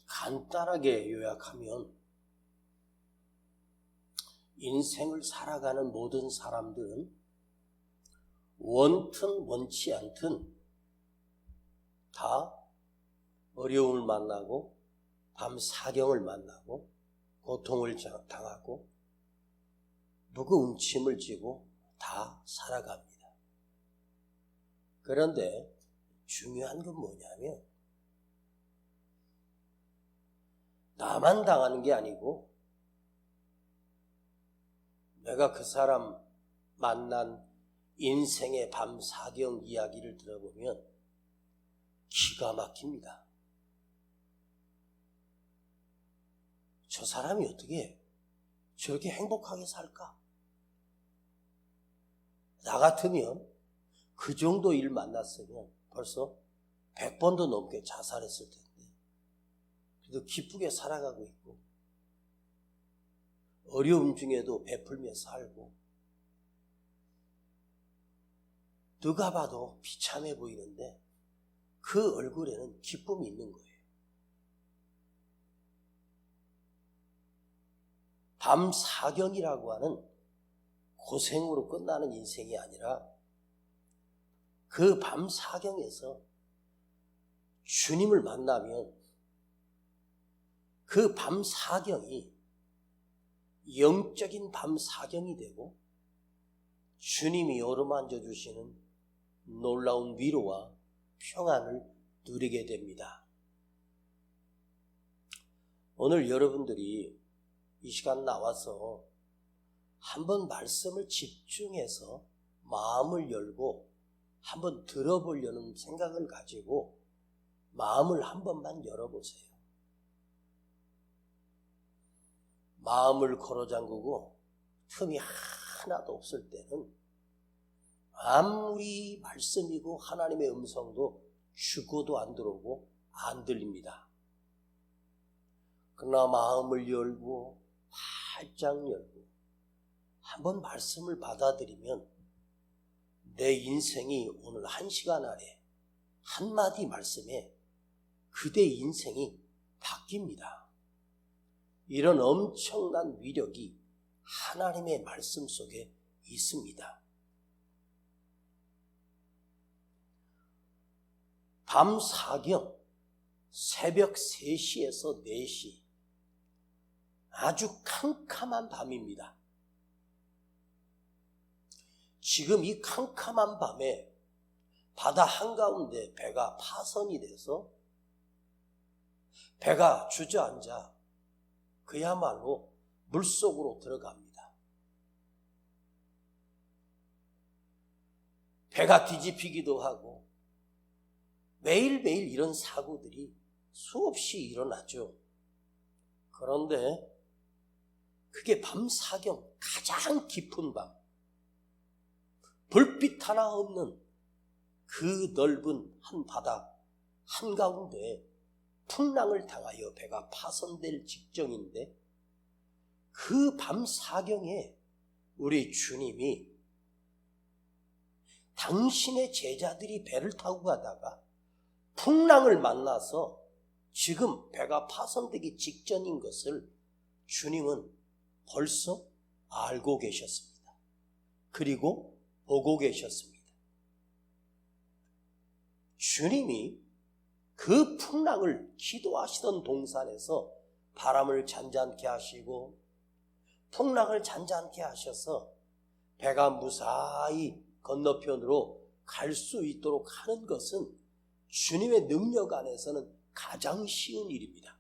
간단하게 요약하면 인생을 살아가는 모든 사람들은 원튼 원치 않든 다 어려움을 만나고 밤사경을 만나고 고통을 당하고 누구 음침을 지고 다 살아갑니다. 그런데 중요한 건 뭐냐면 나만 당하는 게 아니고 내가 그 사람 만난 인생의 밤사경 이야기를 들어보면 기가 막힙니다. 저 사람이 어떻게 저렇게 행복하게 살까? 나 같으면 그 정도 일 만났으면 벌써 100번도 넘게 자살했을 텐데 그래도 기쁘게 살아가고 있고 어려움 중에도 베풀며 살고 누가 봐도 비참해 보이는데 그 얼굴에는 기쁨이 있는 거예요. 밤사경이라고 하는 고생으로 끝나는 인생이 아니라 그 밤사경에서 주님을 만나면 그 밤사경이 영적인 밤사경이 되고 주님이 어루만져 주시는 놀라운 위로와 평안을 누리게 됩니다. 오늘 여러분들이 이 시간 나와서 한번 말씀을 집중해서 마음을 열고 한번 들어보려는 생각을 가지고 마음을 한 번만 열어보세요. 마음을 걸어 잠그고 틈이 하나도 없을 때는 아무리 말씀이고 하나님의 음성도 죽어도 안 들어오고 안 들립니다. 그러나 마음을 열고 활짝 열고 한번 말씀을 받아들이면 내 인생이 오늘 한 시간 안에 한마디 말씀에 그대 인생이 바뀝니다. 이런 엄청난 위력이 하나님의 말씀 속에 있습니다. 밤사경 새벽 3시에서 4시 아주 캄캄한 밤입니다. 지금 이 캄캄한 밤에 바다 한가운데 배가 파선이 돼서 배가 주저앉아 그야말로 물속으로 들어갑니다. 배가 뒤집히기도 하고 매일매일 이런 사고들이 수없이 일어나죠. 그런데 그게 밤사경 가장 깊은 밤, 불빛 하나 없는 그 넓은 한 바다 한가운데 풍랑을 당하여 배가 파손될 직전인데 그 밤사경에 우리 주님이 당신의 제자들이 배를 타고 가다가 풍랑을 만나서 지금 배가 파손되기 직전인 것을 주님은 벌써 알고 계셨습니다. 그리고 보고 계셨습니다. 주님이 그 풍랑을 기도하시던 동산에서 바람을 잔잔케 하시고 풍랑을 잔잔케 하셔서 배가 무사히 건너편으로 갈 수 있도록 하는 것은 주님의 능력 안에서는 가장 쉬운 일입니다.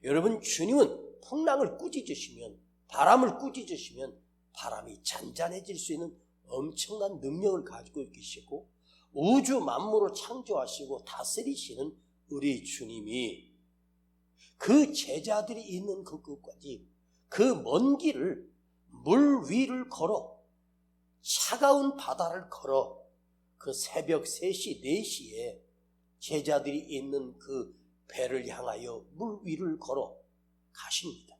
여러분, 주님은 풍랑을 꾸짖으시면, 바람을 꾸짖으시면 바람이 잔잔해질 수 있는 엄청난 능력을 가지고 계시고 우주 만물을 창조하시고 다스리시는 우리 주님이 그 제자들이 있는 그곳까지 그 먼 길을 물 위를 걸어 차가운 바다를 걸어 그 새벽 3시, 4시에 제자들이 있는 그 배를 향하여 물 위를 걸어 가십니다.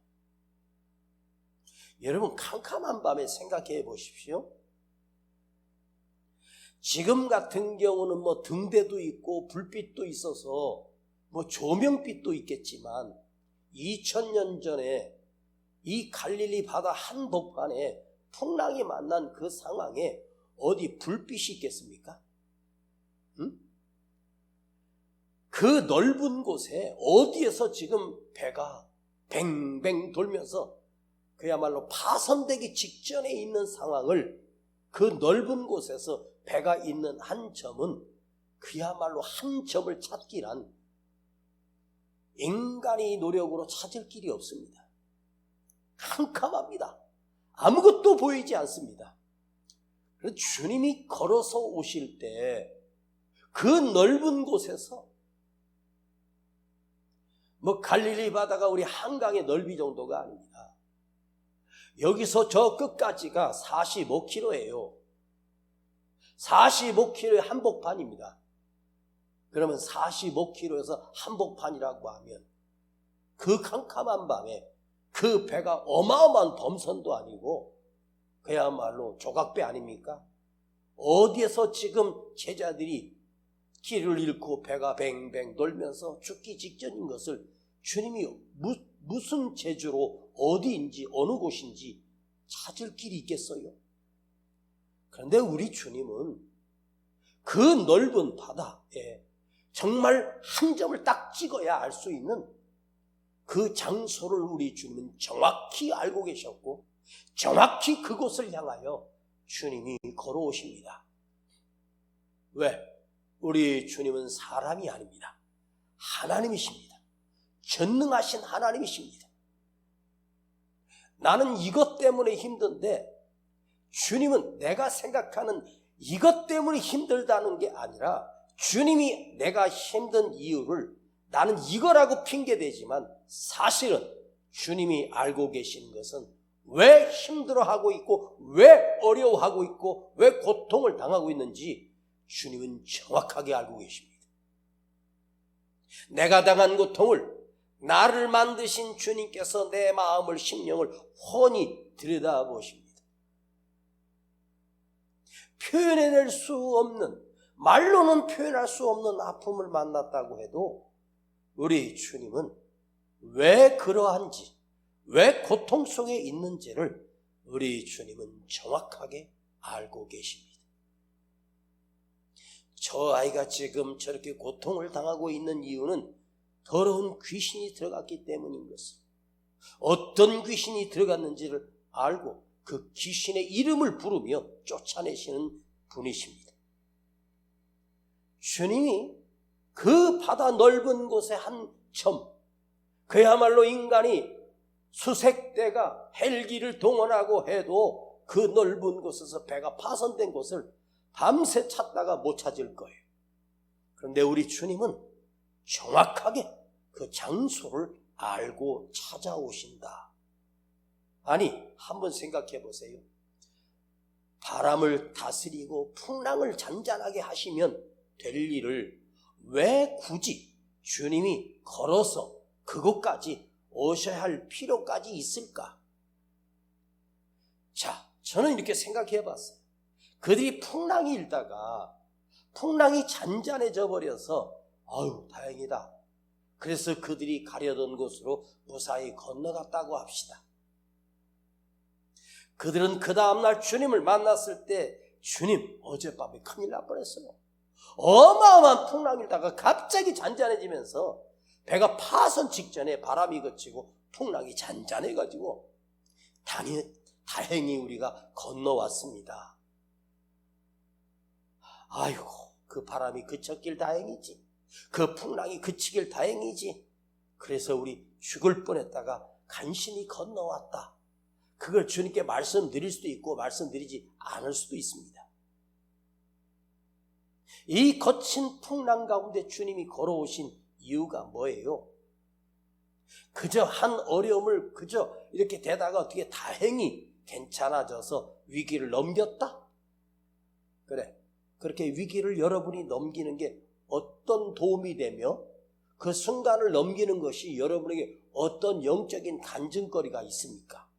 여러분, 캄캄한 밤에 생각해 보십시오. 지금 같은 경우는 등대도 있고 불빛도 있어서 뭐 조명빛도 있겠지만 2000년 전에 이 갈릴리 바다 한복판에 풍랑이 만난 그 상황에 어디 불빛이 있겠습니까? 응? 그 넓은 곳에 어디에서 지금 배가 뱅뱅 돌면서 그야말로 파손되기 직전에 있는 상황을 그 넓은 곳에서 배가 있는 한 점은 그야말로 한 점을 찾기란 인간의 노력으로 찾을 길이 없습니다. 캄캄합니다. 아무것도 보이지 않습니다. 그래서 주님이 걸어서 오실 때 그 넓은 곳에서 뭐 갈릴리 바다가 우리 한강의 넓이 정도가 아닙니다. 여기서 저 끝까지가 45km예요. 45km의 한복판입니다. 그러면 45km에서 한복판이라고 하면 그 캄캄한 밤에 그 배가 어마어마한 범선도 아니고 그야말로 조각배 아닙니까? 어디에서 지금 제자들이 길을 잃고 배가 뱅뱅 돌면서 죽기 직전인 것을 주님이 무슨 재주로 어디인지 어느 곳인지 찾을 길이 있겠어요? 그런데 우리 주님은 그 넓은 바다에 정말 한 점을 딱 찍어야 알 수 있는 그 장소를 우리 주님은 정확히 알고 계셨고 정확히 그곳을 향하여 주님이 걸어오십니다. 왜? 우리 주님은 사람이 아닙니다. 하나님이십니다. 전능하신 하나님이십니다. 나는 이것 때문에 힘든데 주님은 내가 생각하는 이것 때문에 힘들다는 게 아니라 주님이 내가 힘든 이유를 나는 이거라고 핑계대지만 사실은 주님이 알고 계시는 것은 왜 힘들어하고 있고 왜 어려워하고 있고 왜 고통을 당하고 있는지 주님은 정확하게 알고 계십니다. 내가 당한 고통을 나를 만드신 주님께서 내 마음을 심령을 훤히 들여다보십니다. 표현해낼 수 없는 말로는 표현할 수 없는 아픔을 만났다고 해도 우리 주님은 왜 그러한지 왜 고통 속에 있는지를 우리 주님은 정확하게 알고 계십니다. 저 아이가 지금 저렇게 고통을 당하고 있는 이유는 더러운 귀신이 들어갔기 때문인 것을 어떤 귀신이 들어갔는지를 알고 그 귀신의 이름을 부르며 쫓아내시는 분이십니다. 주님이 그 바다 넓은 곳의 한 점, 그야말로 인간이 수색대가 헬기를 동원하고 해도 그 넓은 곳에서 배가 파손된 곳을 밤새 찾다가 못 찾을 거예요. 그런데 우리 주님은 정확하게 그 장소를 알고 찾아오신다. 아니, 한번 생각해 보세요. 바람을 다스리고 풍랑을 잔잔하게 하시면 될 일을 왜 굳이 주님이 걸어서 그곳까지 오셔야 할 필요까지 있을까? 자, 저는 이렇게 생각해 봤어요. 그들이 풍랑이 일다가 풍랑이 잔잔해져 버려서 아유 다행이다. 그래서 그들이 가려던 곳으로 무사히 건너갔다고 합시다. 그들은 그 다음날 주님을 만났을 때 주님 어젯밤에 큰일 날 뻔했어요. 어마어마한 풍랑이다가 갑자기 잔잔해지면서 배가 파손 직전에 바람이 그치고 풍랑이 잔잔해가지고 다행히 우리가 건너왔습니다. 아이고 그 바람이 그쳤길 다행이지. 그 풍랑이 그치길 다행이지. 그래서 우리 죽을 뻔했다가 간신히 건너왔다. 그걸 주님께 말씀드릴 수도 있고 말씀드리지 않을 수도 있습니다. 이 거친 풍랑 가운데 주님이 걸어오신 이유가 뭐예요? 그저 한 어려움을 그저 이렇게 되다가 어떻게 다행히 괜찮아져서 위기를 넘겼다? 그래, 그렇게 위기를 여러분이 넘기는 게 어떤 도움이 되며 그 순간을 넘기는 것이 여러분에게 어떤 영적인 간증거리가 있습니까?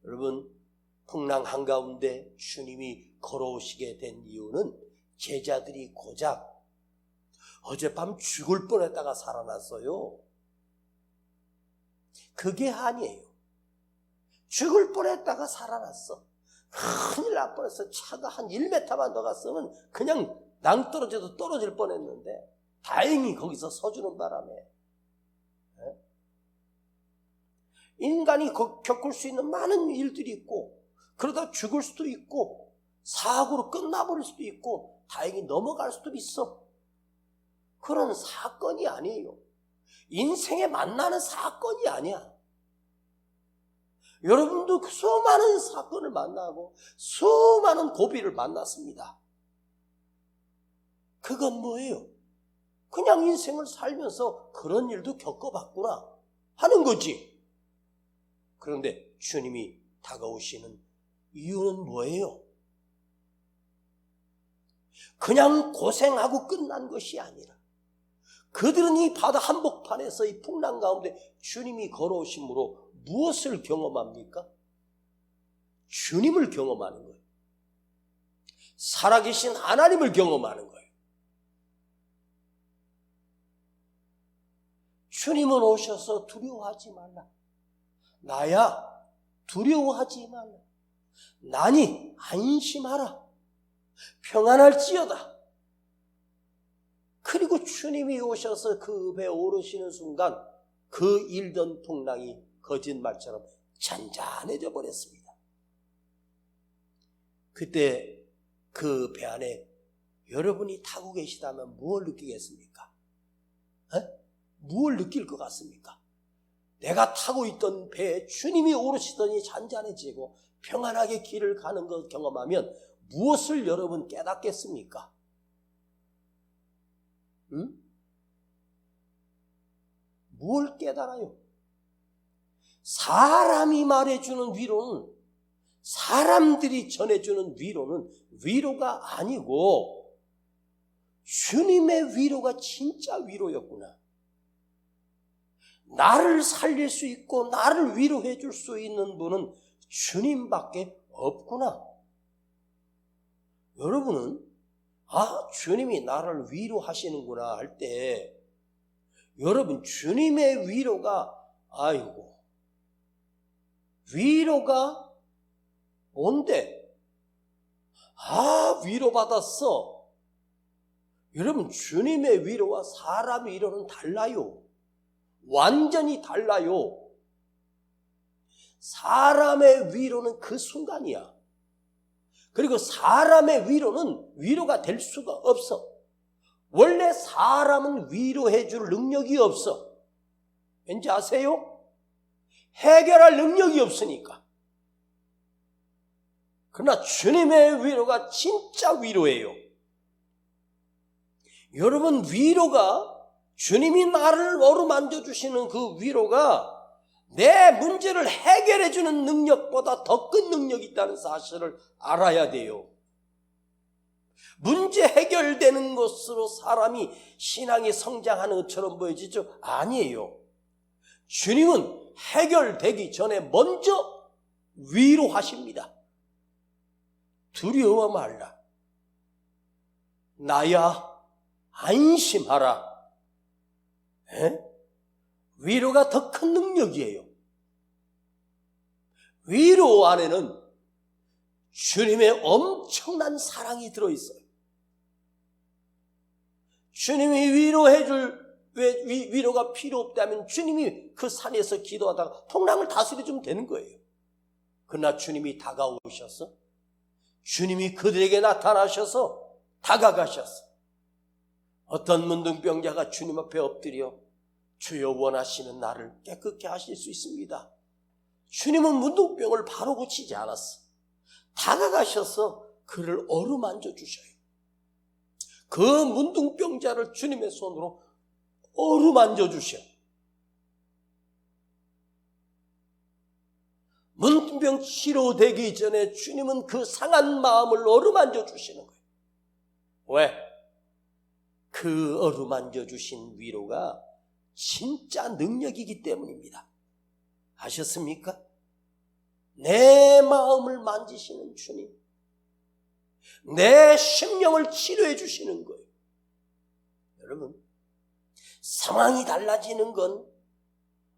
여러분, 풍랑 한가운데 주님이 걸어오시게 된 이유는 제자들이 고작 어젯밤 죽을 뻔했다가 살아났어요. 그게 아니에요. 죽을 뻔했다가 살아났어. 큰일 날 뻔했어. 차가 한 1m만 더 갔으면 그냥 낭떠러지도 떨어질 뻔했는데 다행히 거기서 서주는 바람에 인간이 겪을 수 있는 많은 일들이 있고 그러다 죽을 수도 있고 사고로 끝나버릴 수도 있고 다행히 넘어갈 수도 있어. 그런 사건이 아니에요. 인생에 만나는 사건이 아니야. 여러분도 수많은 사건을 만나고 수많은 고비를 만났습니다. 그건 뭐예요? 그냥 인생을 살면서 그런 일도 겪어봤구나 하는 거지. 그런데 주님이 다가오시는 이유는 뭐예요? 그냥 고생하고 끝난 것이 아니라 그들은 이 바다 한복판에서 이 풍랑 가운데 주님이 걸어오심으로 무엇을 경험합니까? 주님을 경험하는 거예요. 살아계신 하나님을 경험하는 거예요. 주님은 오셔서 두려워하지 말라. 나야 두려워하지 말라. 나니 안심하라. 평안할지어다. 그리고 주님이 오셔서 그 배에 오르시는 순간 그 일던 풍랑이 거짓말처럼 잔잔해져 버렸습니다. 그때 그 배 안에 여러분이 타고 계시다면 무엇을 느끼겠습니까? 무엇을 느낄 것 같습니까? 내가 타고 있던 배에 주님이 오르시더니 잔잔해지고 평안하게 길을 가는 것 경험하면 무엇을 여러분 깨닫겠습니까? 뭘 깨달아요? 사람이 말해주는 위로는, 사람들이 전해주는 위로는 위로가 아니고 주님의 위로가 진짜 위로였구나. 나를 살릴 수 있고 나를 위로해 줄 수 있는 분은 주님밖에 없구나. 여러분은 주님이 나를 위로하시는구나 할 때 여러분 주님의 위로가 위로가 뭔데? 위로받았어. 여러분 주님의 위로와 사람의 위로는 달라요. 완전히 달라요. 사람의 위로는 그 순간이야. 그리고 사람의 위로는 위로가 될 수가 없어. 원래 사람은 위로해 줄 능력이 없어. 왠지 아세요? 해결할 능력이 없으니까. 그러나 주님의 위로가 진짜 위로예요. 여러분 위로가 주님이 나를 어루만져 주시는 그 위로가 내 문제를 해결해 주는 능력보다 더 큰 능력이 있다는 사실을 알아야 돼요. 문제 해결되는 것으로 사람이 신앙이 성장하는 것처럼 보여지죠? 아니에요. 주님은 해결되기 전에 먼저 위로하십니다. 두려워 말라. 나야 안심하라. 위로가 더 큰 능력이에요. 위로 안에는 주님의 엄청난 사랑이 들어있어요. 주님이 위로해줄 위로가 필요 없다면 주님이 그 산에서 기도하다가 풍랑을 다스려주면 되는 거예요. 그러나 주님이 다가오셔서 주님이 그들에게 나타나셔서 다가가셔서 어떤 문둥병자가 주님 앞에 엎드려 주여 원하시는 나를 깨끗게 하실 수 있습니다. 주님은 문둥병을 바로 고치지 않았어. 다가가셔서 그를 어루만져 주셔요. 그 문둥병자를 주님의 손으로 어루만져 주셔. 문둥병 치료되기 전에 주님은 그 상한 마음을 어루만져 주시는 거예요. 왜? 그 어루만져 주신 위로가 진짜 능력이기 때문입니다. 아셨습니까? 내 마음을 만지시는 주님, 내 심령을 치료해 주시는 거예요. 여러분, 상황이 달라지는 건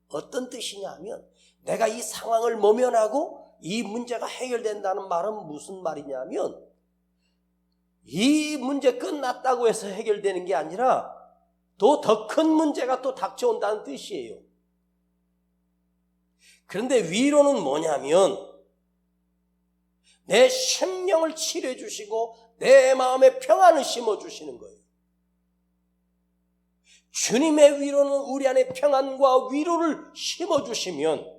어떤 뜻이냐면, 내가 이 상황을 모면하고 이 문제가 해결된다는 말은 무슨 말이냐면, 이 문제 끝났다고 해서 해결되는 게 아니라 또 더 큰 문제가 또 닥쳐온다는 뜻이에요. 그런데 위로는 뭐냐면, 내 심령을 치료해 주시고 내 마음에 평안을 심어 주시는 거예요. 주님의 위로는 우리 안에 평안과 위로를 심어 주시면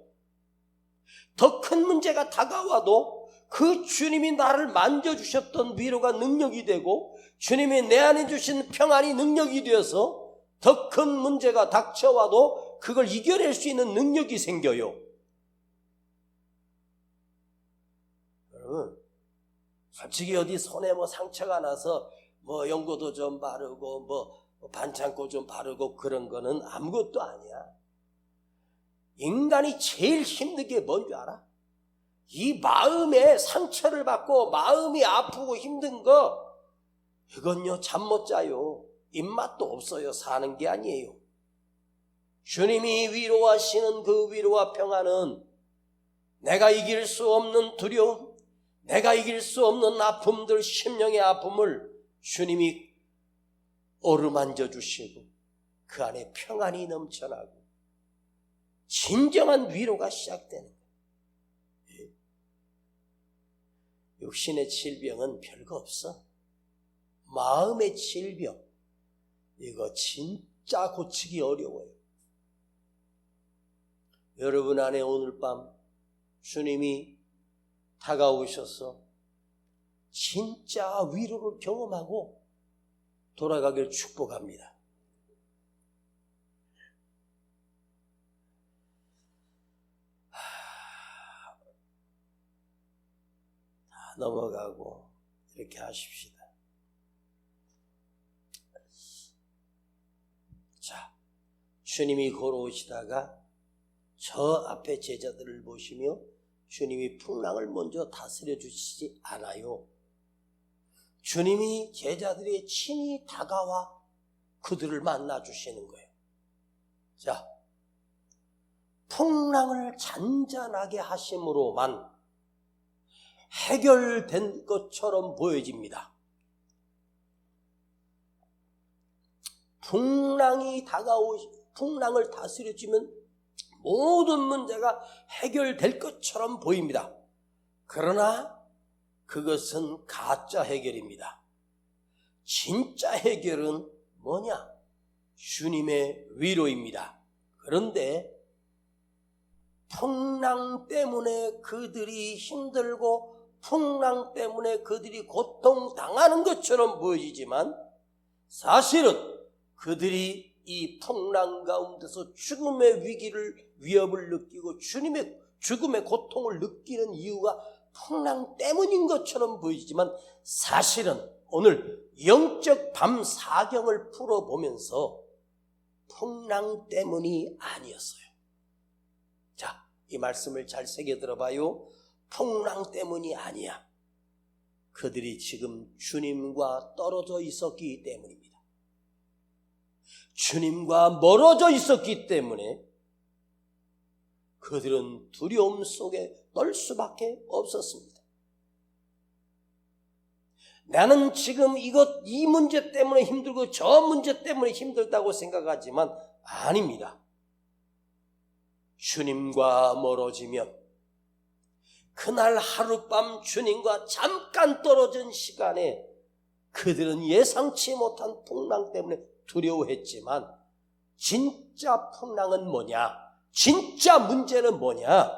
더 큰 문제가 다가와도 그 주님이 나를 만져주셨던 위로가 능력이 되고, 주님이 내 안에 주신 평안이 능력이 되어서 더 큰 문제가 닥쳐와도 그걸 이겨낼 수 있는 능력이 생겨요. 여러분, 솔직히 어디 손에 상처가 나서 연고도 좀 바르고 반창고 좀 바르고 그런 거는 아무것도 아니야. 인간이 제일 힘든 게 뭔지 알아? 이 마음에 상처를 받고 마음이 아프고 힘든 거, 이건요 잠 못 자요. 입맛도 없어요. 사는 게 아니에요. 주님이 위로하시는 그 위로와 평안은 내가 이길 수 없는 두려움, 내가 이길 수 없는 아픔들, 심령의 아픔을 주님이 어루만져 주시고 그 안에 평안이 넘쳐나고 진정한 위로가 시작되는 거예요. 육신의 질병은 별거 없어. 마음의 질병, 이거 진짜 고치기 어려워요. 여러분 안에 오늘 밤 주님이 다가오셔서 진짜 위로를 경험하고 돌아가길 축복합니다. 다 넘어가고 이렇게 하십시다. 자, 주님이 걸어오시다가 저 앞에 제자들을 보시며 주님이 풍랑을 먼저 다스려 주시지 않아요. 주님이 제자들의 친히 다가와 그들을 만나 주시는 거예요. 자, 풍랑을 잔잔하게 하심으로만 해결된 것처럼 보여집니다. 풍랑을 다스려주면 모든 문제가 해결될 것처럼 보입니다. 그러나 그것은 가짜 해결입니다. 진짜 해결은 뭐냐? 주님의 위로입니다. 그런데 풍랑 때문에 그들이 힘들고 풍랑 때문에 그들이 고통당하는 것처럼 보이지만 사실은 그들이 이 풍랑 가운데서 죽음의 위협을 느끼고 주님의 죽음의 고통을 느끼는 이유가 풍랑 때문인 것처럼 보이지만 사실은 오늘 영적 밤 사경을 풀어보면서 풍랑 때문이 아니었어요. 자, 이 말씀을 잘 새겨 들어봐요. 풍랑 때문이 아니야. 그들이 지금 주님과 떨어져 있었기 때문입니다. 주님과 멀어져 있었기 때문에 그들은 두려움 속에 떨 수밖에 없었습니다. 나는 지금 이 문제 때문에 힘들고 저 문제 때문에 힘들다고 생각하지만 아닙니다. 주님과 멀어지면 그날 하룻밤 주님과 잠깐 떨어진 시간에 그들은 예상치 못한 풍랑 때문에 두려워했지만 진짜 풍랑은 뭐냐? 진짜 문제는 뭐냐?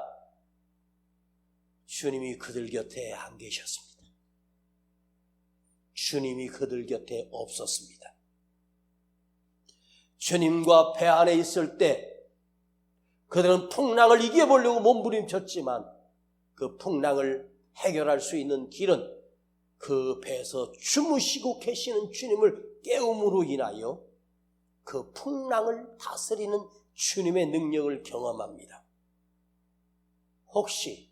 주님이 그들 곁에 안 계셨습니다. 주님이 그들 곁에 없었습니다. 주님과 배 안에 있을 때 그들은 풍랑을 이겨보려고 몸부림쳤지만 그 풍랑을 해결할 수 있는 길은 그 배에서 주무시고 계시는 주님을 깨움으로 인하여 그 풍랑을 다스리는 주님의 능력을 경험합니다. 혹시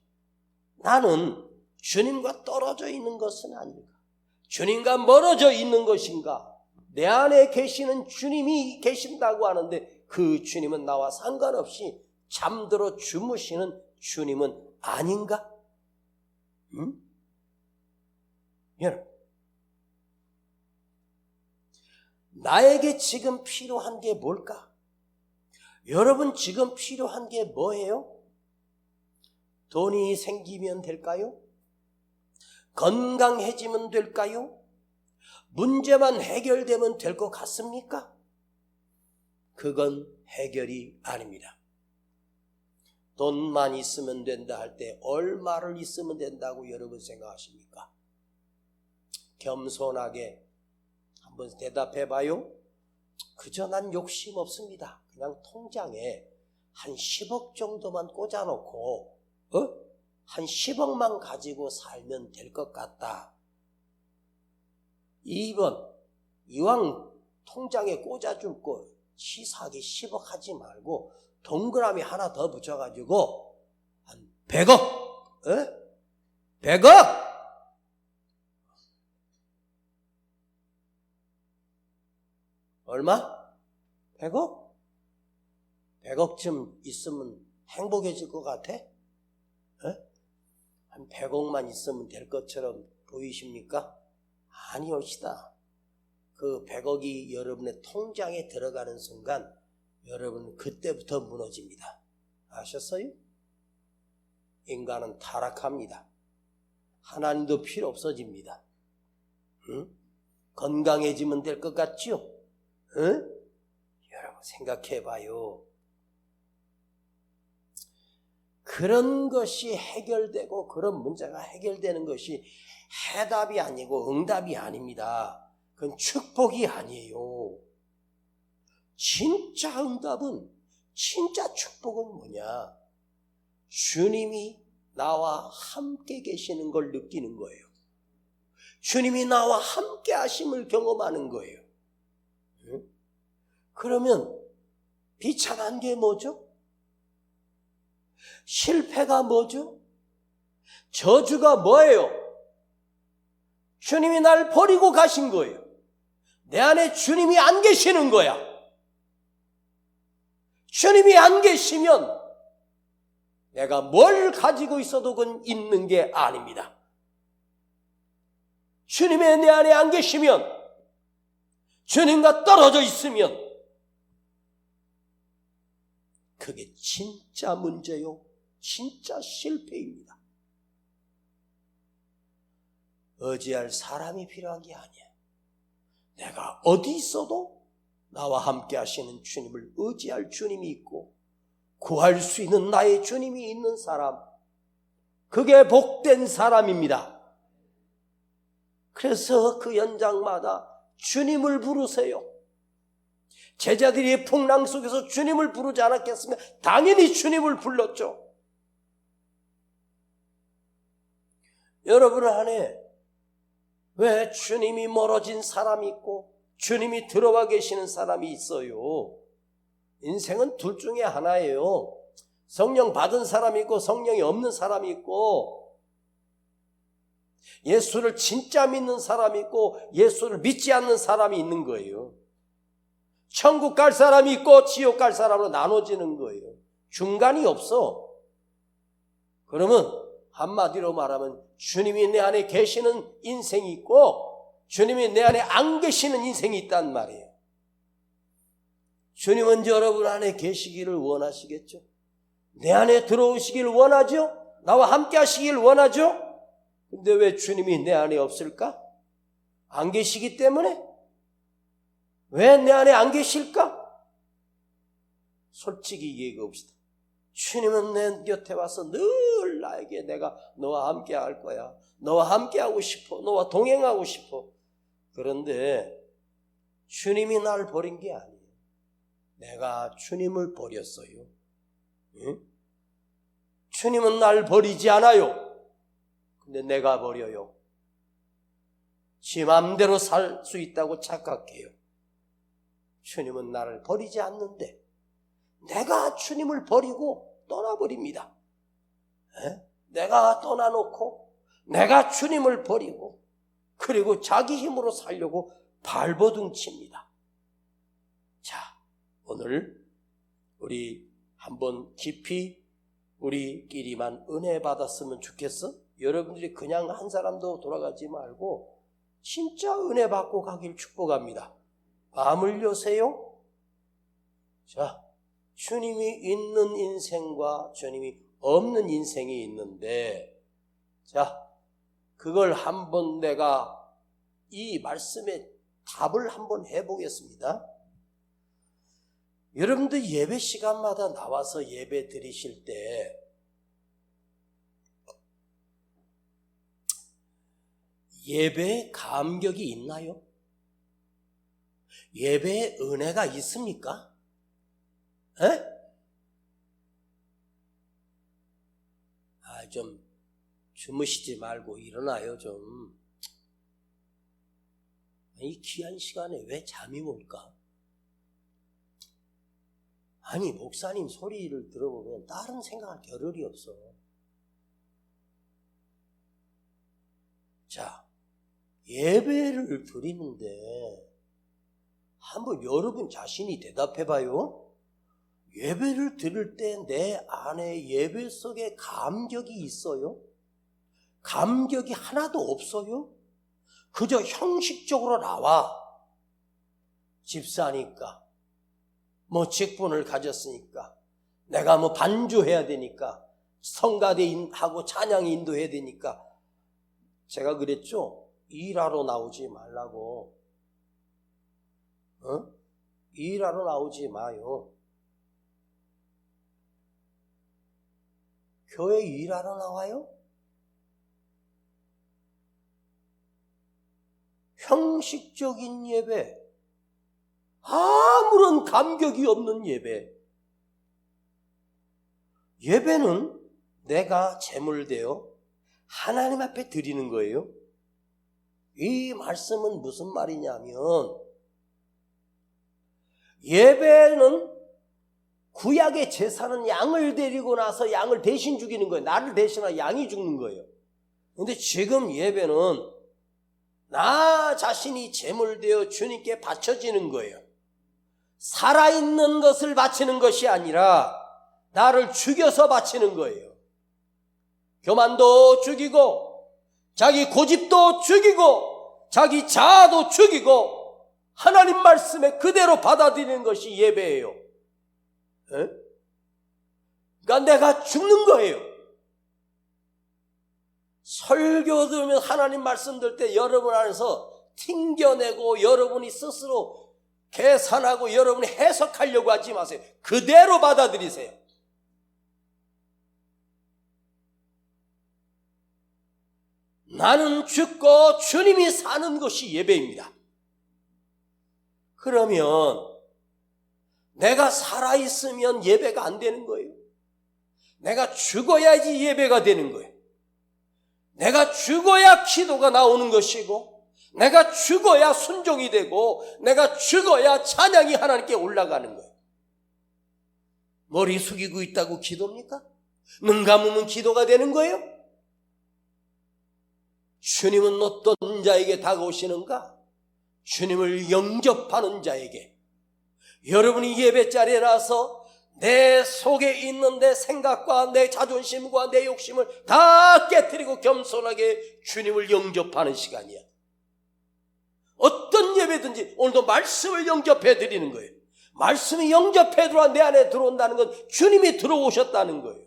나는 주님과 떨어져 있는 것은 아닐까? 주님과 멀어져 있는 것인가? 내 안에 계시는 주님이 계신다고 하는데 그 주님은 나와 상관없이 잠들어 주무시는 주님은 아닌가? 응? 여러분, 나에게 지금 필요한 게 뭘까? 여러분 지금 필요한 게 뭐예요? 돈이 생기면 될까요? 건강해지면 될까요? 문제만 해결되면 될 것 같습니까? 그건 해결이 아닙니다. 돈만 있으면 된다 할 때 얼마를 있으면 된다고 여러분 생각하십니까? 겸손하게 한번 대답해 봐요. 그저 난 욕심 없습니다. 그냥 통장에 한 10억 정도만 꽂아놓고 한 10억만 가지고 살면 될 것 같다. 2번, 이왕 통장에 꽂아줄 거 치사하게 10억 하지 말고 동그라미 하나 더 붙여가지고 한 100억 100억 얼마? 100억? 100억쯤 있으면 행복해질 것 같아? 한 100억만 있으면 될 것처럼 보이십니까? 아니옵시다. 그 100억이 여러분의 통장에 들어가는 순간 여러분은 그때부터 무너집니다. 아셨어요? 인간은 타락합니다. 하나님도 필요 없어집니다. 응? 건강해지면 될 것 같죠? 응? 여러분 생각해봐요. 그런 것이 해결되고 그런 문제가 해결되는 것이 해답이 아니고 응답이 아닙니다. 그건 축복이 아니에요. 진짜 응답은, 진짜 축복은 뭐냐? 주님이 나와 함께 계시는 걸 느끼는 거예요. 주님이 나와 함께 하심을 경험하는 거예요. 그러면 비참한 게 뭐죠? 실패가 뭐죠? 저주가 뭐예요? 주님이 날 버리고 가신 거예요. 내 안에 주님이 안 계시는 거야. 주님이 안 계시면 내가 뭘 가지고 있어도 그건 있는 게 아닙니다. 주님이 내 안에 안 계시면, 주님과 떨어져 있으면 그게 진짜 문제요, 진짜 실패입니다. 의지할 사람이 필요한 게 아니야. 내가 어디 있어도 나와 함께 하시는 주님을 의지할 주님이 있고 구할 수 있는 나의 주님이 있는 사람, 그게 복된 사람입니다. 그래서 그 연장마다 주님을 부르세요. 제자들이 풍랑 속에서 주님을 부르지 않았겠으면 당연히 주님을 불렀죠. 여러분 안에 왜 주님이 멀어진 사람이 있고 주님이 들어와 계시는 사람이 있어요? 인생은 둘 중에 하나예요. 성령 받은 사람이 있고 성령이 없는 사람이 있고, 예수를 진짜 믿는 사람이 있고 예수를 믿지 않는 사람이 있는 거예요. 천국 갈 사람이 있고 지옥 갈 사람으로 나눠지는 거예요. 중간이 없어. 그러면 한마디로 말하면 주님이 내 안에 계시는 인생이 있고 주님이 내 안에 안 계시는 인생이 있단 말이에요. 주님은 여러분 안에 계시기를 원하시겠죠? 내 안에 들어오시기를 원하죠? 나와 함께 하시기를 원하죠? 근데 왜 주님이 내 안에 없을까? 안 계시기 때문에? 왜 내 안에 안 계실까? 솔직히 얘기합시다. 주님은 내 곁에 와서 늘 나에게 내가 너와 함께 할 거야, 너와 함께 하고 싶어, 너와 동행하고 싶어. 그런데 주님이 날 버린 게 아니에요. 내가 주님을 버렸어요. 응? 주님은 날 버리지 않아요. 근데 내가 버려요. 지 맘대로 살 수 있다고 착각해요. 주님은 나를 버리지 않는데 내가 주님을 버리고 떠나버립니다. 내가 떠나놓고 내가 주님을 버리고 그리고 자기 힘으로 살려고 발버둥칩니다. 자, 오늘 우리 한번 깊이 우리끼리만 은혜 받았으면 좋겠어? 여러분들이 그냥 한 사람도 돌아가지 말고 진짜 은혜 받고 가길 축복합니다. 마음을 여세요. 자, 주님이 있는 인생과 주님이 없는 인생이 있는데, 자, 그걸 한번 내가 이 말씀에 답을 한번 해보겠습니다. 여러분들 예배 시간마다 나와서 예배 드리실 때 예배에 감격이 있나요? 예배에 은혜가 있습니까? 에? 좀 주무시지 말고 일어나요 좀. 이 귀한 시간에 왜 잠이 올까? 아니 목사님 소리를 들어보면 다른 생각할 겨를이 없어. 자, 예배를 드리는데 한번 여러분 자신이 대답해봐요. 예배를 드릴 때 내 안에 예배 속에 감격이 있어요? 감격이 하나도 없어요? 그저 형식적으로 나와. 집사니까, 뭐 직분을 가졌으니까, 내가 뭐 반주해야 되니까, 성가대하고 찬양 인도해야 되니까. 제가 그랬죠? 일하러 나오지 말라고. 일하러 나오지 마요. 교회 일하러 나와요? 형식적인 예배, 아무런 감격이 없는 예배. 예배는 내가 제물되어 하나님 앞에 드리는 거예요. 이 말씀은 무슨 말이냐면, 예배는 구약의 제사는 양을 데리고 나서 양을 대신 죽이는 거예요. 나를 대신하여 양이 죽는 거예요. 그런데 지금 예배는 나 자신이 제물되어 주님께 바쳐지는 거예요. 살아있는 것을 바치는 것이 아니라 나를 죽여서 바치는 거예요. 교만도 죽이고 자기 고집도 죽이고 자기 자아도 죽이고 하나님 말씀에 그대로 받아들이는 것이 예배예요. 그러니까 내가 죽는 거예요. 설교 들으면 하나님 말씀 들 때 여러분 안에서 튕겨내고 여러분이 스스로 계산하고 여러분이 해석하려고 하지 마세요. 그대로 받아들이세요. 나는 죽고 주님이 사는 것이 예배입니다. 그러면 내가 살아있으면 예배가 안 되는 거예요. 내가 죽어야지 예배가 되는 거예요. 내가 죽어야 기도가 나오는 것이고, 내가 죽어야 순종이 되고, 내가 죽어야 찬양이 하나님께 올라가는 거예요. 머리 숙이고 있다고 기도입니까? 눈 감으면 기도가 되는 거예요? 주님은 어떤 자에게 다가오시는가? 주님을 영접하는 자에게. 여러분이 예배자리에 나서 내 속에 있는 내 생각과 내 자존심과 내 욕심을 다 깨트리고 겸손하게 주님을 영접하는 시간이야. 어떤 예배든지 오늘도 말씀을 영접해 드리는 거예요. 말씀이 영접해 들어와 내 안에 들어온다는 건 주님이 들어오셨다는 거예요.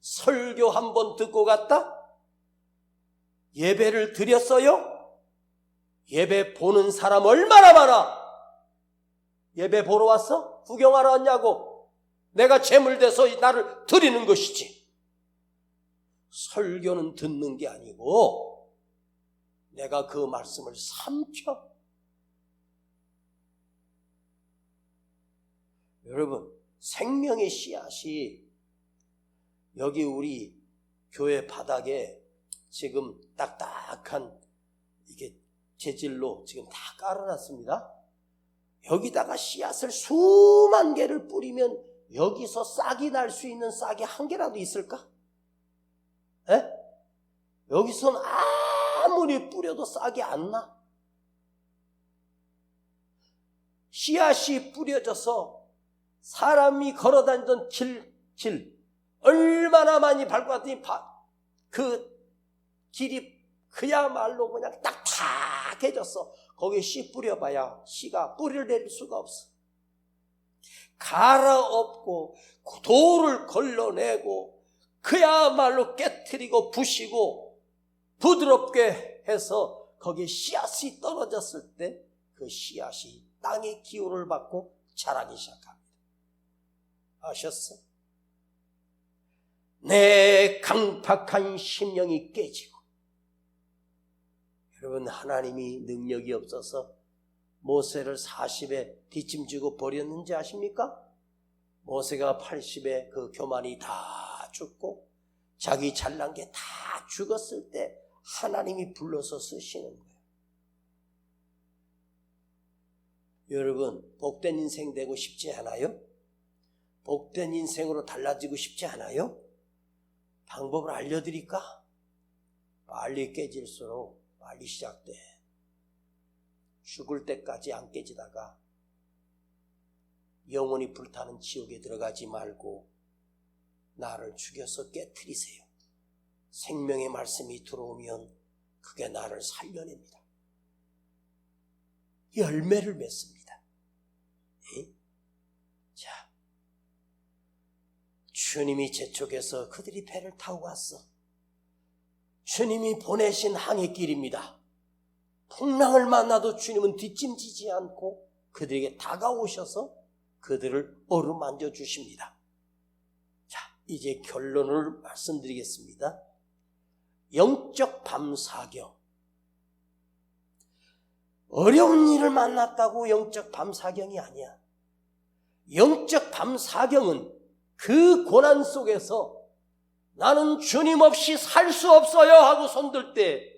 설교 한번 듣고 갔다? 예배를 드렸어요? 예배 보는 사람 얼마나 많아? 예배 보러 왔어? 구경하러 왔냐고? 내가 제물돼서 나를 드리는 것이지. 설교는 듣는 게 아니고 내가 그 말씀을 삼켜. 여러분, 생명의 씨앗이 여기 우리 교회 바닥에 지금 딱딱한 이게 재질로 지금 다 깔아놨습니다. 여기다가 씨앗을 수만 개를 뿌리면 여기서 싹이 날 수 있는 싹이 한 개라도 있을까? 에? 여기서는 아무리 뿌려도 싹이 안 나. 씨앗이 뿌려져서 사람이 걸어다니던 길 얼마나 많이 밟았더니 그 길이 그야말로 그냥 딱딱해졌어. 거기에 씨 뿌려봐야 씨가 뿌리를 내릴 수가 없어. 갈아엎고 돌을 걸러내고 그야말로 깨트리고 부시고 부드럽게 해서 거기에 씨앗이 떨어졌을 때 그 씨앗이 땅의 기운을 받고 자라기 시작합니다. 아셨어? 내 강팍한 심령이 깨지고, 여러분, 하나님이 능력이 없어서 모세를 40에 뒷짐지고 버렸는지 아십니까? 모세가 80에 그 교만이 다 죽고 자기 잘난 게 다 죽었을 때 하나님이 불러서 쓰시는 거예요. 여러분, 복된 인생 되고 싶지 않아요? 복된 인생으로 달라지고 싶지 않아요? 방법을 알려드릴까? 빨리 깨질수록 빨리 시작돼. 죽을 때까지 안 깨지다가 영원히 불타는 지옥에 들어가지 말고 나를 죽여서 깨트리세요. 생명의 말씀이 들어오면 그게 나를 살려냅니다. 열매를 맺습니다. 자, 주님이 재촉해서 그들이 배를 타고 갔어. 주님이 보내신 항해길입니다. 풍랑을 만나도 주님은 뒷짐지지 않고 그들에게 다가오셔서 그들을 어루만져 주십니다. 자, 이제 결론을 말씀드리겠습니다. 영적 밤사경. 어려운 일을 만났다고 영적 밤사경이 아니야. 영적 밤사경은 그 고난 속에서 나는 주님 없이 살 수 없어요 하고 손들 때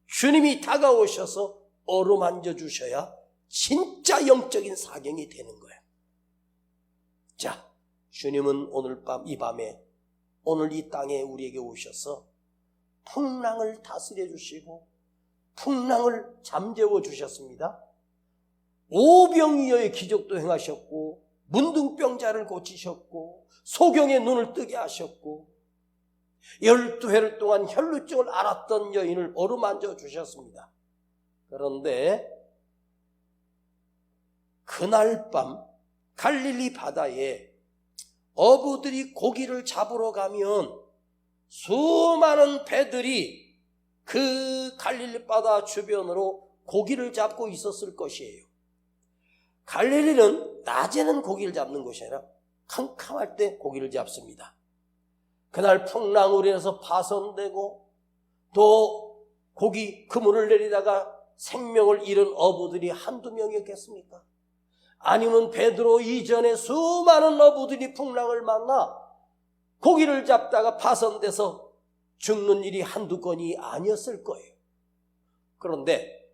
주님이 다가오셔서 어루만져 주셔야 진짜 영적인 사경이 되는 거예요. 자, 주님은 오늘 밤, 이 밤에 오늘 이 땅에 우리에게 오셔서 풍랑을 다스려 주시고 풍랑을 잠재워 주셨습니다. 오병이어의 기적도 행하셨고 문둥병자를 고치셨고 소경의 눈을 뜨게 하셨고 12해를 동안 혈루증을 앓았던 여인을 어루만져 주셨습니다. 그런데 그날 밤 갈릴리 바다에 어부들이 고기를 잡으러 가면 수많은 배들이 그 갈릴리 바다 주변으로 고기를 잡고 있었을 것이에요. 갈릴리는 낮에는 고기를 잡는 곳이 아니라 캄캄할 때 고기를 잡습니다. 그날 풍랑으로 인해서 파손되고 또 고기 그물을 내리다가 생명을 잃은 어부들이 한두 명이었겠습니까? 아니면 베드로 이전에 수많은 어부들이 풍랑을 만나 고기를 잡다가 파손돼서 죽는 일이 한두 건이 아니었을 거예요. 그런데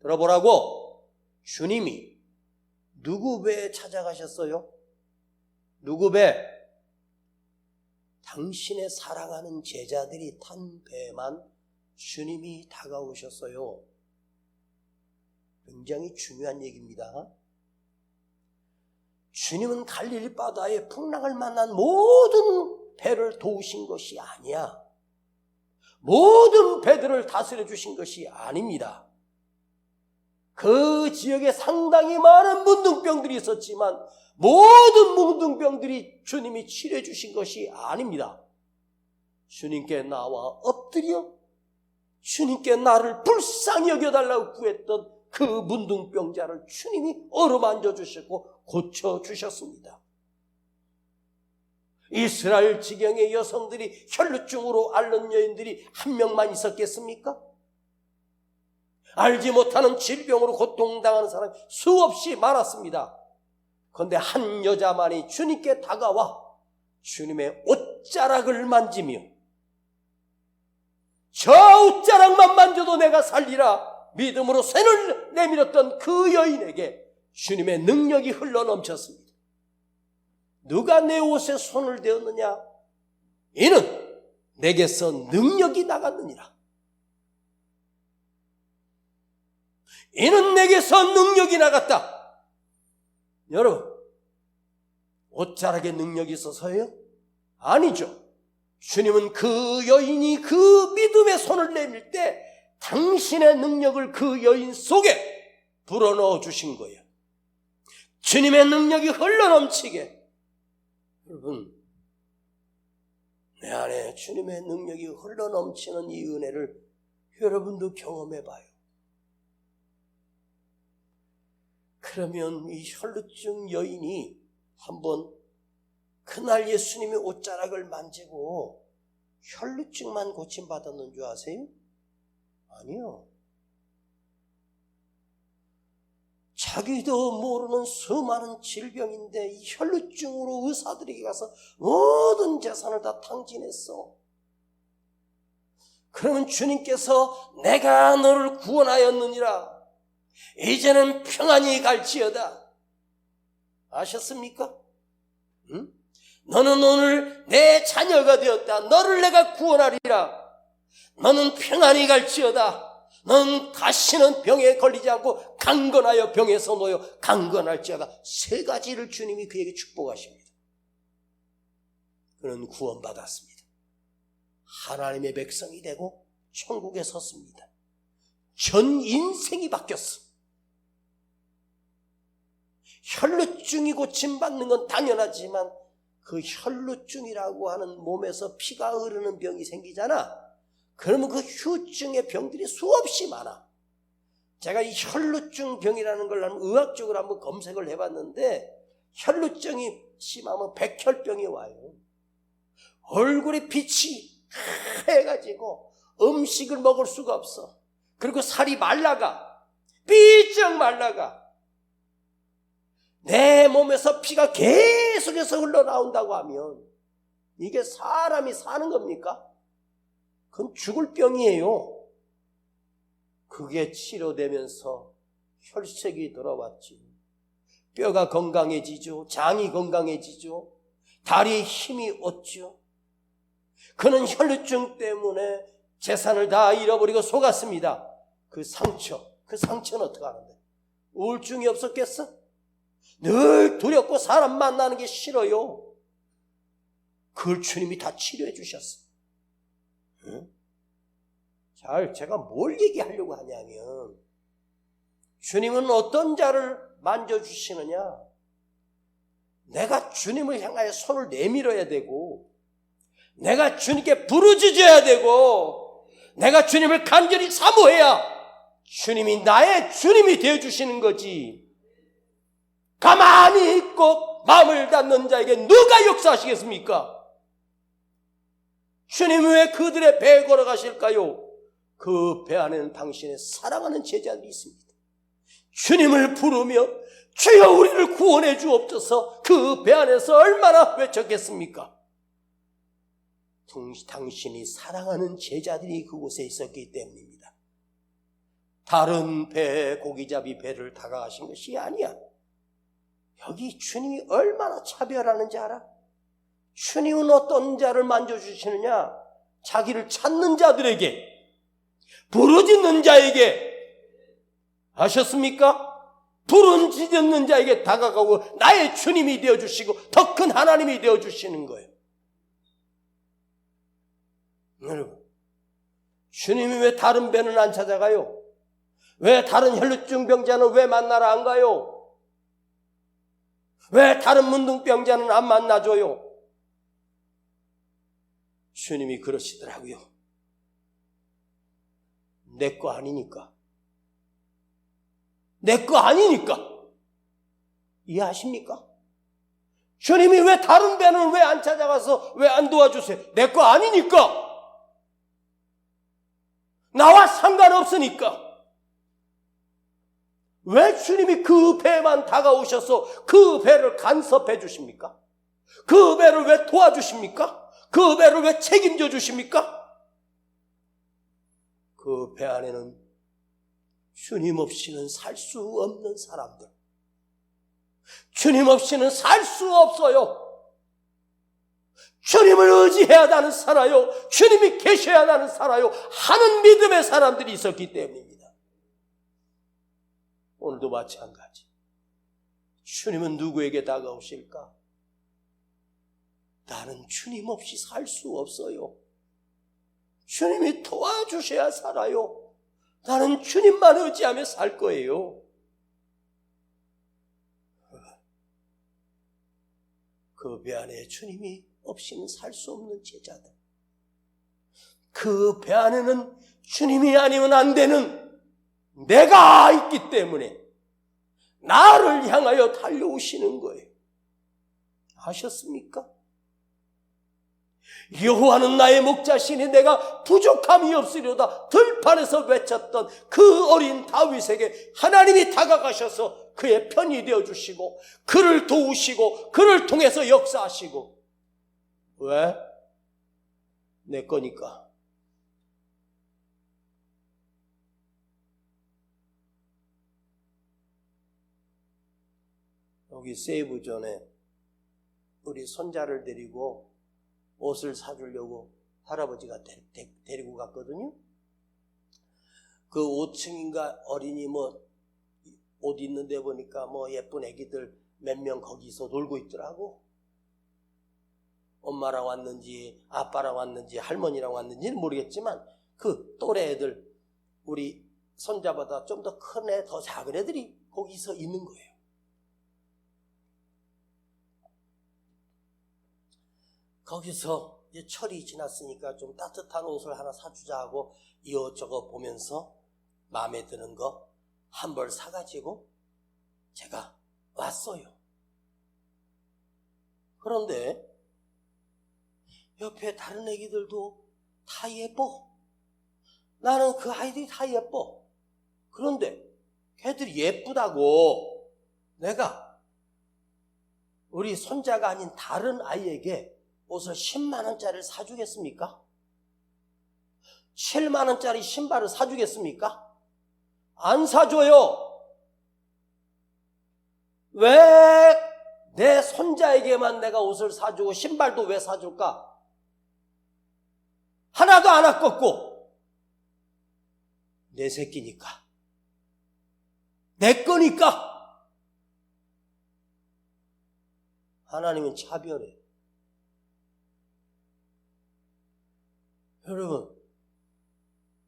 들어보라고. 주님이 누구 배에 찾아가셨어요? 누구 배? 당신의 사랑하는 제자들이 탄 배만 주님이 다가오셨어요. 굉장히 중요한 얘기입니다. 주님은 갈릴리 바다에 풍랑을 만난 모든 배를 도우신 것이 아니야. 모든 배들을 다스려 주신 것이 아닙니다. 그 지역에 상당히 많은 문둥병들이 있었지만 모든 문둥병들이 주님이 치료해 주신 것이 아닙니다. 주님께 나와 엎드려 주님께 나를 불쌍히 여겨달라고 구했던 그 문둥병자를 주님이 어루만져 주셨고 고쳐주셨습니다. 이스라엘 지경의 여성들이 혈루증으로 앓는 여인들이 한 명만 있었겠습니까? 알지 못하는 질병으로 고통당하는 사람이 수없이 많았습니다. 그런데 한 여자만이 주님께 다가와 주님의 옷자락을 만지며 저 옷자락만 만져도 내가 살리라 믿음으로 손을 내밀었던 그 여인에게 주님의 능력이 흘러넘쳤습니다. 누가 내 옷에 손을 대었느냐? 이는 내게서 능력이 나갔느니라. 이는 내게서 능력이 나갔다. 여러분, 옷자락에 능력이 있어서예요? 아니죠. 주님은 그 여인이 그 믿음의 손을 내밀 때 당신의 능력을 그 여인 속에 불어넣어 주신 거예요. 주님의 능력이 흘러넘치게. 여러분, 내 안에 주님의 능력이 흘러넘치는 이 은혜를 여러분도 경험해 봐요. 그러면 이 혈루증 여인이 한번 그날 예수님이 옷자락을 만지고 혈루증만 고침받았는 줄 아세요? 아니요. 자기도 모르는 수많은 질병인데 이 혈루증으로 의사들에게 가서 모든 재산을 다 탕진했어. 그러면 주님께서 내가 너를 구원하였느니라. 이제는 평안히 갈지어다. 아셨습니까? 응? 너는 오늘 내 자녀가 되었다. 너를 내가 구원하리라. 너는 평안히 갈지어다. 너는 다시는 병에 걸리지 않고 강건하여 병에서 놓여 강건할지어다. 세 가지를 주님이 그에게 축복하십니다. 그는 구원받았습니다. 하나님의 백성이 되고 천국에 섰습니다. 전 인생이 바뀌었어. 혈루증이 고침받는 건 당연하지만 그 혈루증이라고 하는 몸에서 피가 흐르는 병이 생기잖아. 그러면 그 후증의 병들이 수없이 많아. 제가 이 혈루증 병이라는 걸 의학적으로 한번 검색을 해봤는데 혈루증이 심하면 백혈병이 와요. 얼굴에 빛이 하얘가지고 음식을 먹을 수가 없어. 그리고 살이 말라가. 삐쩍 말라가. 내 몸에서 피가 계속해서 흘러나온다고 하면 이게 사람이 사는 겁니까? 그건 죽을 병이에요. 그게 치료되면서 혈색이 돌아왔지. 뼈가 건강해지죠. 장이 건강해지죠. 다리에 힘이 얻죠. 그는 혈루증 때문에 재산을 다 잃어버리고 속았습니다. 그 상처는 어떻게 하는데? 우울증이 없었겠어? 늘 두렵고 사람 만나는 게 싫어요. 그걸 주님이 다 치료해 주셨어. 응? 제가 뭘 얘기하려고 하냐면 주님은 어떤 자를 만져주시느냐? 내가 주님을 향하여 손을 내밀어야 되고 내가 주님께 부르짖어야 되고 내가 주님을 간절히 사모해야 주님이 나의 주님이 되어주시는 거지. 가만히 있고 마음을 닫는 자에게 누가 역사하시겠습니까? 주님이 왜 그들의 배에 걸어가실까요? 그 배 안에는 당신의 사랑하는 제자들이 있습니다. 주님을 부르며 주여 우리를 구원해 주옵소서 그 배 안에서 얼마나 외쳤겠습니까? 당신이 사랑하는 제자들이 그곳에 있었기 때문입니다. 다른 배, 고기잡이 배를 다가가신 것이 아니야. 여기 주님이 얼마나 차별하는지 알아? 주님은 어떤 자를 만져주시느냐? 자기를 찾는 자들에게, 부르짖는 자에게. 아셨습니까? 부르짖는 자에게 다가가고 나의 주님이 되어주시고 더 큰 하나님이 되어주시는 거예요. 여러분, 주님이 왜 다른 배는 안 찾아가요? 왜 다른 혈루증 병자는 왜 만나러 안 가요? 왜 다른 문둥병자는 안 만나줘요? 주님이 그러시더라고요. 내 거 아니니까. 내 거 아니니까. 이해하십니까? 주님이 왜 다른 배는 왜 안 찾아가서 왜 안 도와주세요? 내 거 아니니까. 나와 상관없으니까. 왜 주님이 그 배만 다가오셔서 그 배를 간섭해 주십니까? 그 배를 왜 도와주십니까? 그 배를 왜 책임져 주십니까? 그 배 안에는 주님 없이는 살 수 없는 사람들. 주님 없이는 살 수 없어요. 주님을 의지해야 나는 살아요. 주님이 계셔야 나는 살아요. 하는 믿음의 사람들이 있었기 때문입니다. 오늘도 마찬가지. 주님은 누구에게 다가오실까? 나는 주님 없이 살 수 없어요. 주님이 도와주셔야 살아요. 나는 주님만 의지하며 살 거예요. 그 배 안에 주님이 없이는 살 수 없는 제자들. 그 배 안에는 주님이 아니면 안 되는 내가 있기 때문에 나를 향하여 달려오시는 거예요. 아셨습니까? 여호와는 나의 목자시니 내가 부족함이 없으리로다 들판에서 외쳤던 그 어린 다윗에게 하나님이 다가가셔서 그의 편이 되어주시고 그를 도우시고 그를 통해서 역사하시고. 왜? 내 거니까. 여기 세이브존에 우리 손자를 데리고 옷을 사주려고 할아버지가 데리고 갔거든요. 그 5층인가 어린이 옷 입는 데 보니까 예쁜 애기들 몇 명 거기서 놀고 있더라고. 엄마랑 왔는지 아빠랑 왔는지 할머니랑 왔는지는 모르겠지만 그 또래 애들, 우리 손자보다 좀 더 큰 애, 더 작은 애들이 거기서 있는 거예요. 거기서 이제 철이 지났으니까 좀 따뜻한 옷을 하나 사주자 하고 이것저것 보면서 마음에 드는 거 한 벌 사가지고 제가 왔어요. 그런데 옆에 다른 애기들도 다 예뻐. 나는 그 아이들이 다 예뻐. 그런데 걔들이 예쁘다고 내가 우리 손자가 아닌 다른 아이에게 옷을 10만 원짜리를 사주겠습니까? 7만 원짜리 신발을 사주겠습니까? 안 사줘요. 왜 내 손자에게만 내가 옷을 사주고 신발도 왜 사줄까? 하나도 안 아깝고 내 새끼니까, 내 거니까. 하나님은 차별해. 여러분,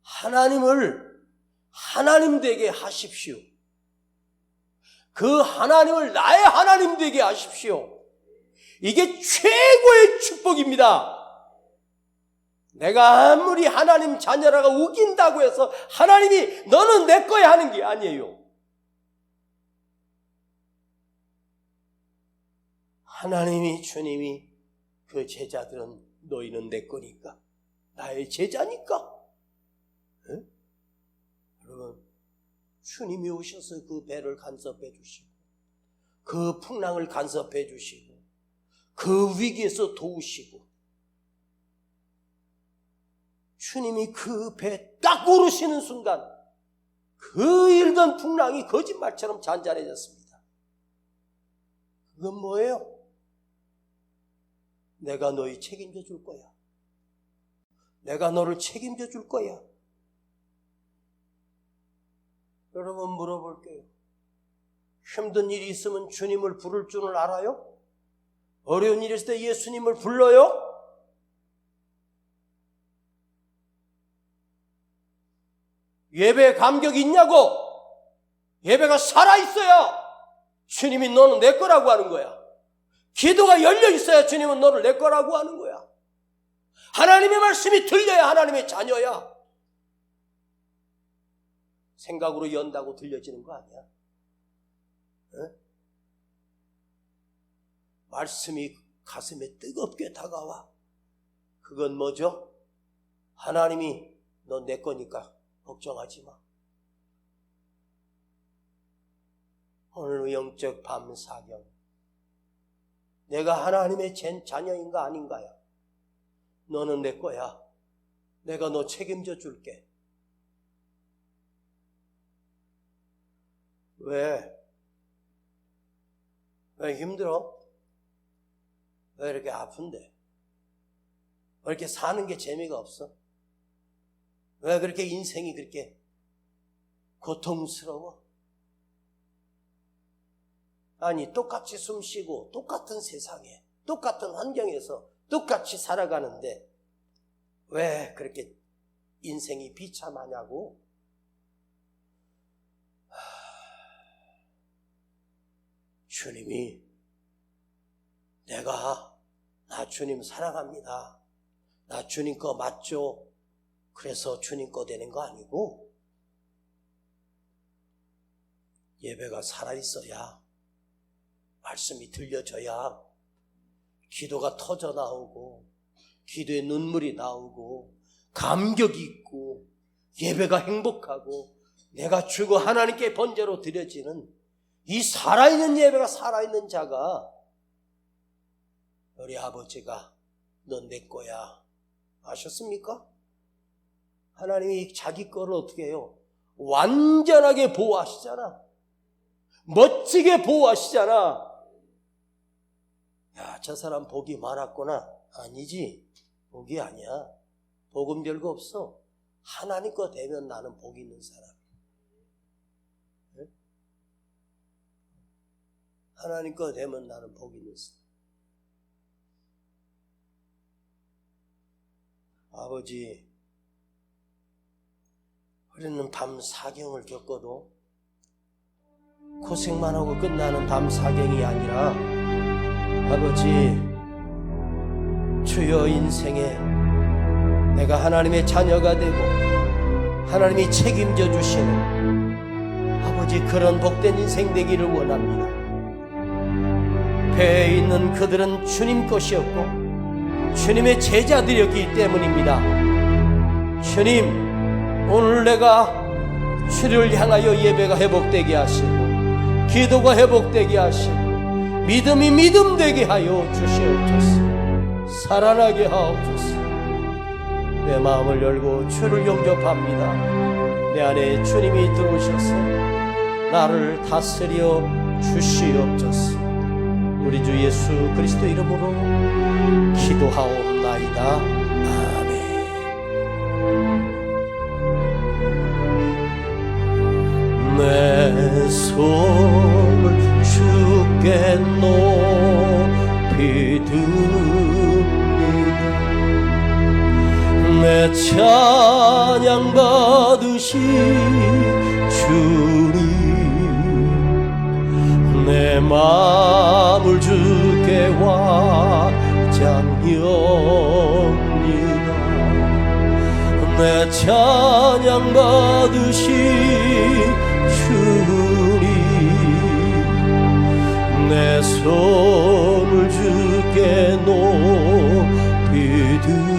하나님을 하나님 되게 하십시오. 그 하나님을 나의 하나님 되게 하십시오. 이게 최고의 축복입니다. 내가 아무리 하나님 자녀라고 우긴다고 해서 하나님이 너는 내 거야 하는 게 아니에요. 하나님이, 주님이 그 제자들은 너희는 내 거니까, 나의 제자니까. 네? 여러분, 주님이 오셔서 그 배를 간섭해 주시고 그 풍랑을 간섭해 주시고 그 위기에서 도우시고, 주님이 그 배 딱 오르시는 순간 그 일던 풍랑이 거짓말처럼 잔잔해졌습니다. 그건 뭐예요? 내가 너희 책임져 줄 거야. 내가 너를 책임져 줄 거야. 여러분, 물어볼게요. 힘든 일이 있으면 주님을 부를 줄을 알아요? 어려운 일이 있을 때 예수님을 불러요? 예배에 감격이 있냐고? 예배가 살아있어야 주님이 너는 내 거라고 하는 거야. 기도가 열려있어야 주님은 너를 내 거라고 하는 거야. 하나님의 말씀이 들려야 하나님의 자녀야. 생각으로 연다고 들려지는 거 아니야. 에? 말씀이 가슴에 뜨겁게 다가와. 그건 뭐죠? 하나님이 너 내 거니까 걱정하지 마. 오늘 영적 밤 사경, 내가 하나님의 자녀인가 아닌가야? 너는 내 거야. 내가 너 책임져 줄게. 왜 힘들어? 왜 이렇게 아픈데? 왜 이렇게 사는 게 재미가 없어? 왜 그렇게 인생이 그렇게 고통스러워? 아니, 똑같이 숨 쉬고 똑같은 세상에 똑같은 환경에서 똑같이 살아가는데 왜 그렇게 인생이 비참하냐고. 주님이 나 주님 사랑합니다, 나 주님 거 맞죠, 그래서 주님 거 되는 거 아니고, 예배가 살아있어야, 말씀이 들려져야 기도가 터져 나오고 기도에 눈물이 나오고 감격이 있고 예배가 행복하고 내가 주고 하나님께 번제로 드려지는 이 살아있는 예배가, 살아있는 자가 우리 아버지가 넌 내 거야, 아셨습니까? 하나님이 자기 거를 어떻게 해요? 완전하게 보호하시잖아. 멋지게 보호하시잖아. 야, 저 사람 복이 많았구나. 아니지, 복이 아니야. 복은 별거 없어. 하나님 거 되면 나는 복 있는 사람. 네? 하나님 거 되면 나는 복 있는 사람. 아버지, 우리는 밤 사경을 겪어도 고생만 하고 끝나는 밤 사경이 아니라, 아버지, 주여 인생에 내가 하나님의 자녀가 되고 하나님이 책임져 주시는 아버지, 그런 복된 인생 되기를 원합니다. 배에 있는 그들은 주님 것이었고 주님의 제자들이었기 때문입니다. 주님, 오늘 내가 주를 향하여 예배가 회복되게 하시고 기도가 회복되게 하시고 믿음이 믿음되게 하여 주시옵소서. 살아나게 하옵소서. 내 마음을 열고 주를 영접합니다. 내 안에 주님이 들어오셔서 나를 다스려 주시옵소서. 우리 주 예수 그리스도 이름으로 기도하옵나이다. 아멘. 내 손을 주께 높이 듭니다. 내 찬양 받으시 주님, 내 마음을 주께 완장합니다. 내 찬양 받으시 주님, 내 손을 주께 높이 듭니다.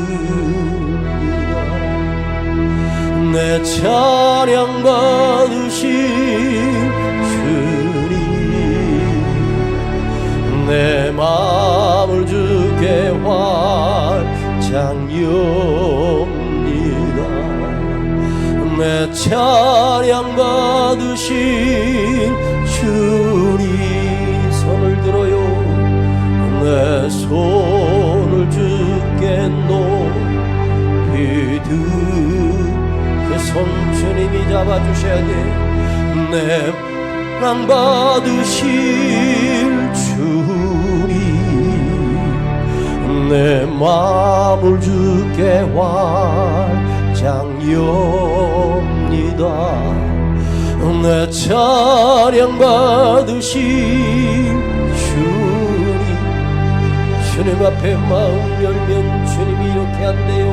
내 찬양 받으신 주님, 내 마음을 주께 완장합니다. 내 찬양 받으신 주님, 손을 들어요. 내 손을 주께 높이 그 손 주님이 잡아주셔야 돼. 내 사랑 받으실 주님, 내 마음을 주께 완장합니다. 내 찬양 받으신 주님 앞에 마음 열면 주님이 이렇게 한대요.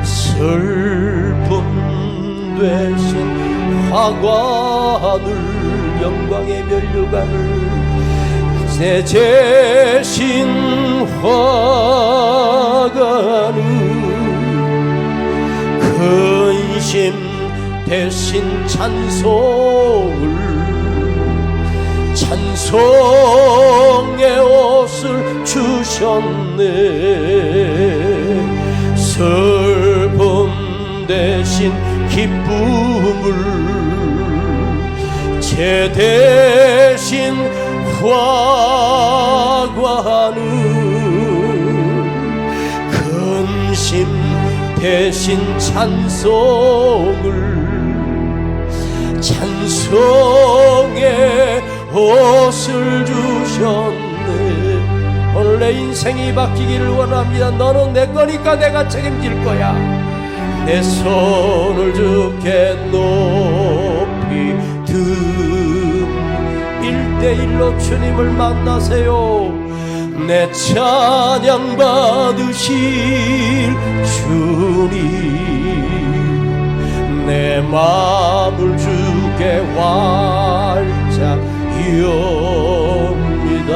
슬픔 되신 화관을, 영광의 면류관을, 새 재신 화관을, 근심 대신 찬송을, 찬송의 옷을 주셨네. 슬픔 대신 기쁨을, 제 대신 화관을, 근심 대신 찬송을, 찬송의 옷을 주셨네. 오늘 내 인생이 바뀌기를 원합니다. 너는 내 거니까 내가 책임질 거야. 내 손을 주께 높이 든 1대1로 주님을 만나세요. 내 찬양 받으실 주님, 내 마음을 주께 활짝 여옵니다.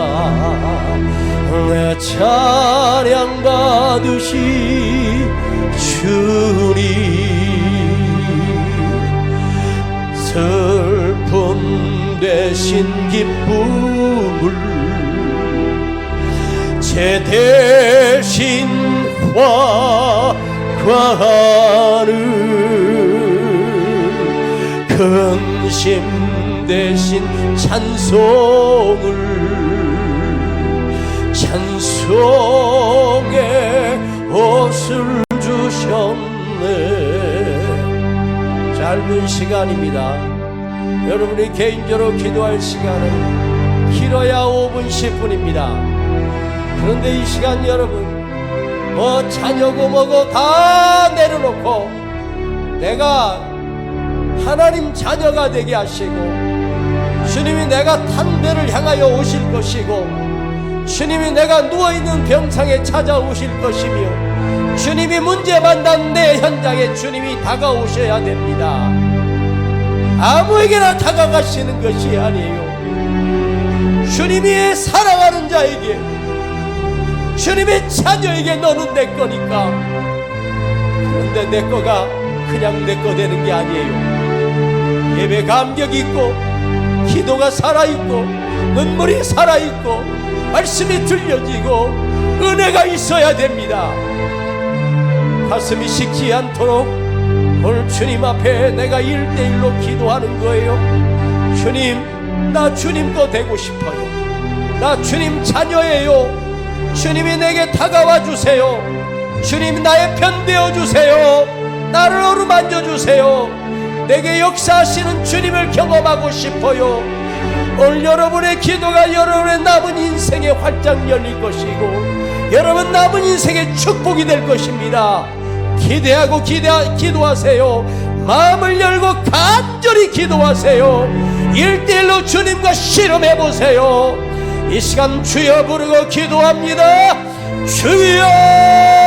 내 찬양 받으실 주님, 슬픔 대신 기쁨을 제 대신 화관을 근심 대신 찬송의 옷을 주셨네. 짧은 시간입니다. 여러분이 개인적으로 기도할 시간은 길어야 5분 10분입니다 그런데 이 시간 여러분 뭐 자녀고 뭐고 다 내려놓고 내가 하나님 자녀가 되게 하시고 주님이 내가 탄 데를 향하여 오실 것이고 주님이 내가 누워있는 병상에 찾아오실 것이며 주님이 문제 만난 내 현장에 주님이 다가오셔야 됩니다. 아무에게나 다가가시는 것이 아니에요. 주님이 사랑하는 자에게, 주님의 자녀에게 너는 내 거니까. 그런데 내 거가 그냥 내 거 되는 게 아니에요. 예배 감격이 있고 기도가 살아있고 눈물이 살아있고 말씀이 들려지고 은혜가 있어야 됩니다. 가슴이 식지 않도록 오늘 주님 앞에 내가 1대1로 기도하는 거예요. 주님, 나 주님 거 되고 싶어요. 나 주님 자녀예요. 주님이 내게 다가와 주세요. 주님이 나의 편 되어 주세요. 나를 어루만져 주세요. 내게 역사하시는 주님을 경험하고 싶어요. 오늘 여러분의 기도가 여러분의 남은 인생에 활짝 열릴 것이고 여러분 남은 인생의 축복이 될 것입니다. 기대하고 기도하세요. 마음을 열고 간절히 기도하세요. 1대1로 주님과 씨름해보세요. 이 시간 주여 부르고 기도합니다. 주여.